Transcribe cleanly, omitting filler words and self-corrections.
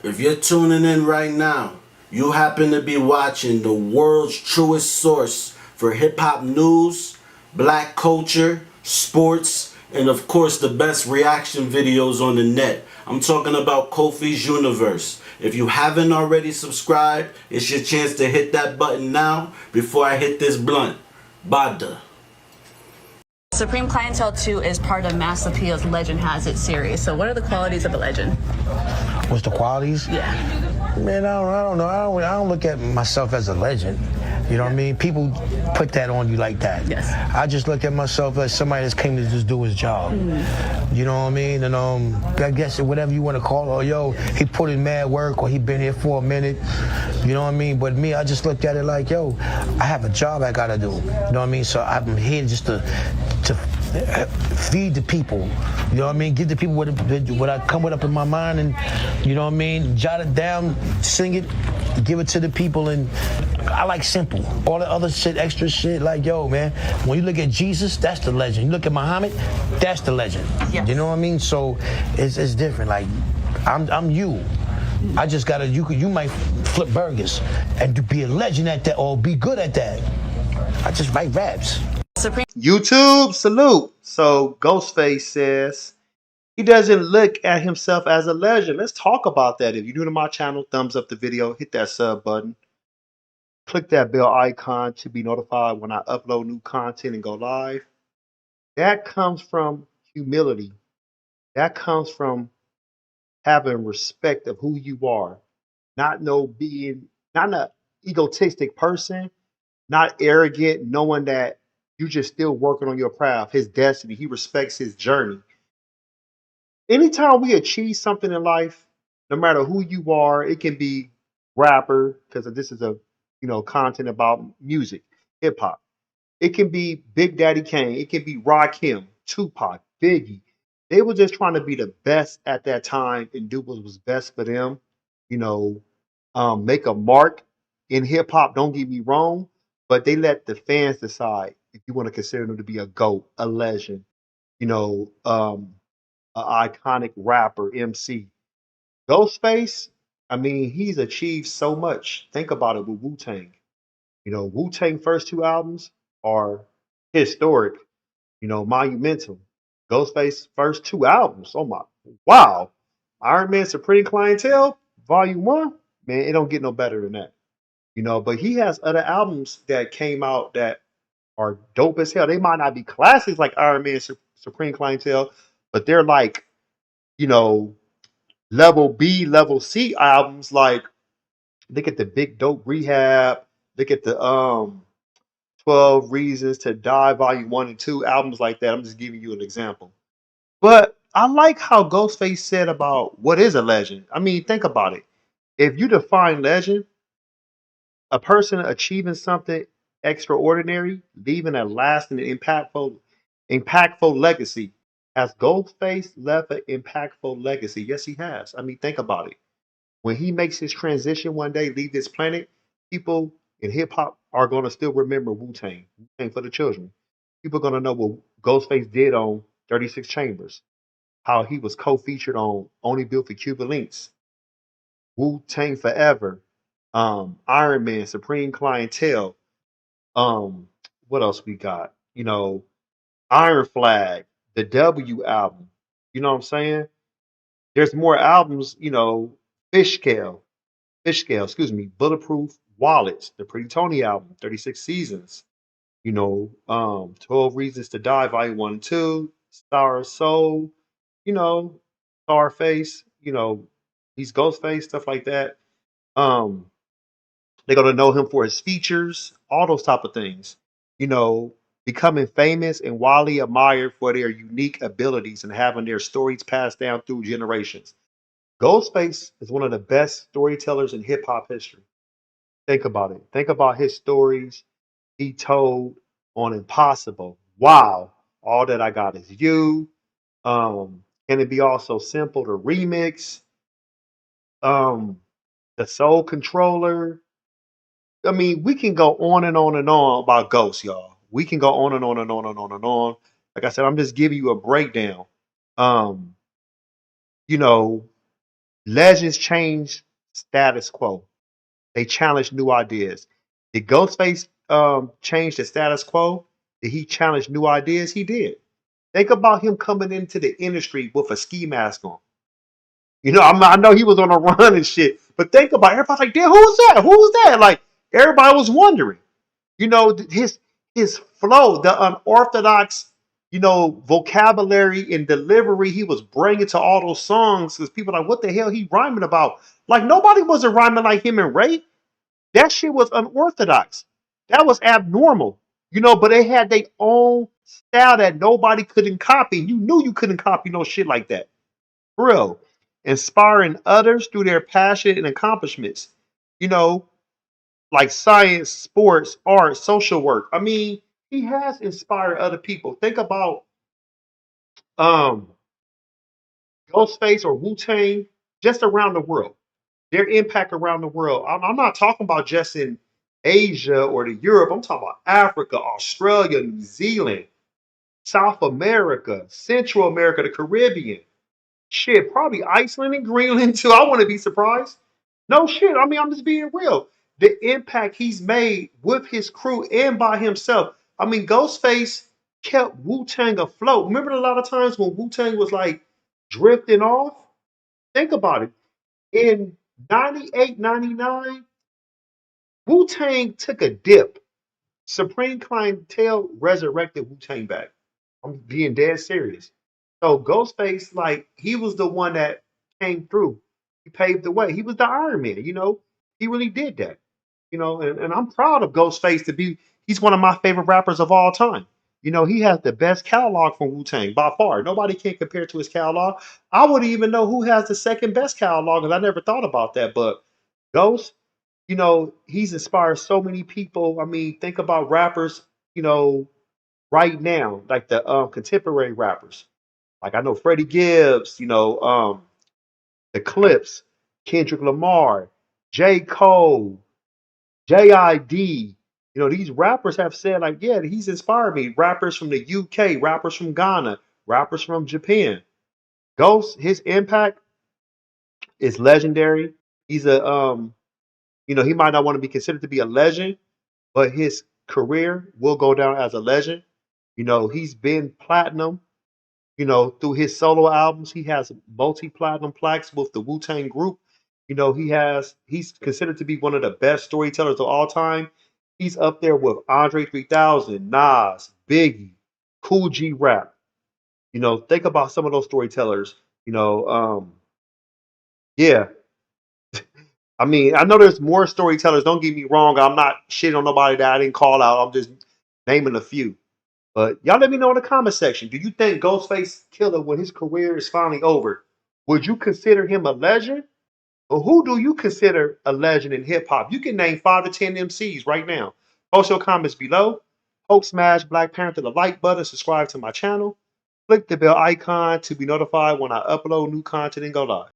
If you're tuning in right now, you happen to be watching the world's truest source for hip hop news, black culture, sports, and of course the best reaction videos on the net. I'm talking about Kofi's Universe. If you haven't already subscribed, it's your chance to hit that button now before I hit this blunt. Bada. Supreme Clientele 2 is part of Mass Appeal's Legend Has It series. So what are the qualities of a legend? What's the qualities? Yeah. Man, I don't know. I don't look at myself as a legend. You know what I mean? People put that on you like that. Yes. I just look at myself as somebody that's came to just do his job. You know what I mean? And I guess whatever you want to call it, or yo, he put in mad work, or he been here for a minute. You know what I mean? But me, I just looked at it like, yo, I have a job I gotta do. You know what I mean? So I'm here just to feed the people. You know what I mean? Give the people what I come with up in my mind, and you know what I mean? Jot it down, sing it, give it to the people, and I like simple. All the other shit, extra shit, like, yo, man, when you look at Jesus, that's the legend. You look at Muhammad, that's the legend. Yes. You know what I mean? So it's different. Like, I'm you. I just gotta, you might flip burgers and be a legend at that, or be good at that. I just write raps. Supreme YouTube, salute. So Ghostface says he doesn't look at himself as a legend. Let's talk about that. If you're new to my channel, thumbs up the video, hit that sub button, click that bell icon to be notified when I upload new content and go live. That comes from humility. That comes from having respect of who you are, not being not an egotistic person, not arrogant, knowing that you're just still working on your craft, his destiny. He respects his journey. Anytime we achieve something in life, no matter who you are, it can be rapper, because this is a content about music, hip hop. It can be Big Daddy Kane, it can be Rakim, Tupac, Biggie. They were just trying to be the best at that time and do what was best for them. You know, make a mark in hip hop. Don't get me wrong, but they let the fans decide if you want to consider them to be a goat, a legend. You know, an iconic rapper, MC. Ghostface, I mean, he's achieved so much. Think about it with Wu-Tang. Wu-Tang first two albums are historic, monumental. Ghostface first two albums, oh my, wow. Iron Man Supreme Clientele, Volume 1, man, it don't get no better than that. But he has other albums that came out that are dope as hell. They might not be classics like Iron Man Supreme Clientele, but they're like, you know, level B, level C albums. Like, look at the Big Dope Rehab, look at the 12 Reasons to Die, Volume 1 and 2, albums like that. I'm just giving you an example. But I like how Ghostface said about what is a legend. I mean, think about it. If you define legend, a person achieving something extraordinary, leaving a lasting and impactful legacy. Has Ghostface left an impactful legacy? Yes, he has. I mean, think about it. When he makes his transition one day, leave this planet, people in hip hop are gonna still remember Wu-Tang, Wu-Tang for the children. People are gonna know what Ghostface did on 36 Chambers, how he was co-featured on Only Built for Cuban Links, Wu-Tang Forever, Iron Man, Supreme Clientele. Um, what else we got? Iron Flag, the W album. You know what I'm saying? There's more albums. Fish Scale, excuse me, Bulletproof Wallets, the Pretty Tony album, 36 Seasons. 12 Reasons to Die, Volume 1 and 2, Star of Soul. You know, Starface. He's Ghostface, stuff like that. Um, They're gonna know him for his features, all those type of things. You know, Becoming famous and widely admired for their unique abilities and having their stories passed down through generations. Ghostface is one of the best storytellers in hip hop history. Think about it. Think about his stories he told on Impossible. Wow, all that I got is you. Can it be also simple to remix? Um, the Soul Controller. I mean, we can go on and on and on about ghosts, y'all. We can go on and on and on and on and on. Like I said, I'm just giving you a breakdown. Um, you know, Legends change status quo. They challenge new ideas. Did Ghostface change the status quo? Did he challenge new ideas? He did. Think about him coming into the industry with a ski mask on. I know he was on a run and shit, but think about it. Everybody's like, damn, who's that? Who's that? Like, everybody was wondering. His flow, the unorthodox, vocabulary and delivery he was bringing to all those songs, because people are like, what the hell he rhyming about? Like, nobody wasn't rhyming like him and Ray. That shit was unorthodox. That was abnormal. But they had their own style that nobody couldn't copy. You knew you couldn't copy no shit like that. For real. Inspiring others through their passion and accomplishments. You know, like science, sports, art, social work. I mean, he has inspired other people. Think about um Ghostface or Wu-Tang just around the world. Their impact around the world. I'm not talking about just in Asia or the Europe. I'm talking about Africa, Australia, New Zealand, South America, Central America, the Caribbean. Shit, probably Iceland and Greenland too. I wouldn't be surprised. No shit. I mean, I'm just being real. The impact he's made with his crew and by himself. I mean, Ghostface kept Wu-Tang afloat. Remember a lot of times when Wu-Tang was like drifting off? Think about it. In 98, 99, Wu-Tang took a dip. Supreme Clientele resurrected Wu-Tang back. I'm being dead serious. So Ghostface, like, he was the one that came through. He paved the way. He was the Iron Man. He really did that. And I'm proud of Ghostface he's one of my favorite rappers of all time. He has the best catalog from Wu-Tang by far. Nobody can compare to his catalog. I wouldn't even know who has the second best catalog, because I never thought about that. But Ghost, he's inspired so many people. I mean, think about rappers, right now, like the contemporary rappers. Like, I know Freddie Gibbs, the Clips, Kendrick Lamar, J.Cole, J.I.D. These rappers have said, like, yeah, he's inspired me. Rappers from the UK, rappers from Ghana, rappers from Japan. Ghost, his impact is legendary. He's he might not want to be considered to be a legend, but his career will go down as a legend. He's been platinum. Through his solo albums, he has multi-platinum plaques with the Wu-Tang group. He's considered to be one of the best storytellers of all time. He's up there with Andre 3000, Nas, Biggie, Cool G Rap. Think about some of those storytellers. Yeah. I mean, I know there's more storytellers. Don't get me wrong. I'm not shitting on nobody that I didn't call out. I'm just naming a few. But y'all let me know in the comment section. Do you think Ghostface Killah, when his career is finally over, would you consider him a legend? Or who do you consider a legend in hip hop? You can name 5 to 10 MCs right now. Post your comments below. Hope smash Black Panther the like button, subscribe to my channel. Click the bell icon to be notified when I upload new content and go live.